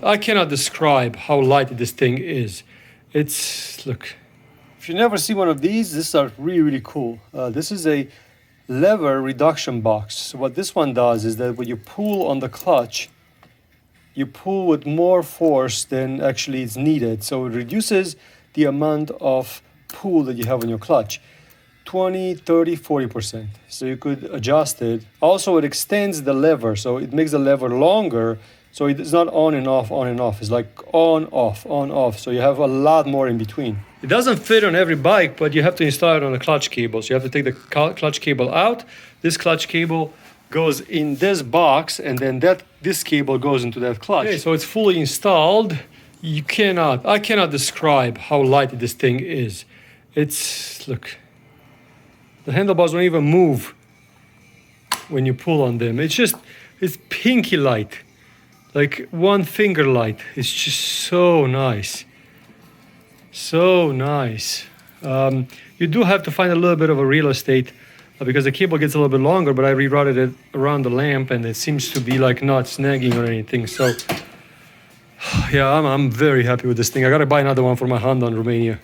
I cannot describe how light this thing is. It's, look. If you never see one of these are really, really cool. This is a lever reduction box. So what this one does is that when you pull on the clutch, you pull with more force than actually is needed. So it reduces the amount of pull that you have on your clutch. 20, 30, 40%. So you could adjust it. Also, it extends the lever, so it makes the lever longer. So it's not on and off, on and off. It's like on, off. So you have a lot more in between. It doesn't fit on every bike, but you have to install it on the clutch cable. So you have to take the clutch cable out. This clutch cable goes in this box, and then this cable goes into that clutch. Okay, so it's fully installed. I cannot describe how light this thing is. It's, look. The handlebars don't even move when you pull on them. It's pinky light, like one finger light. It's just so nice. So nice. You do have to find a little bit of a real estate because the cable gets a little bit longer, but I rerouted it around the lamp and it seems to be like not snagging or anything. So yeah, I'm very happy with this thing. I gotta buy another one for my Honda in Romania.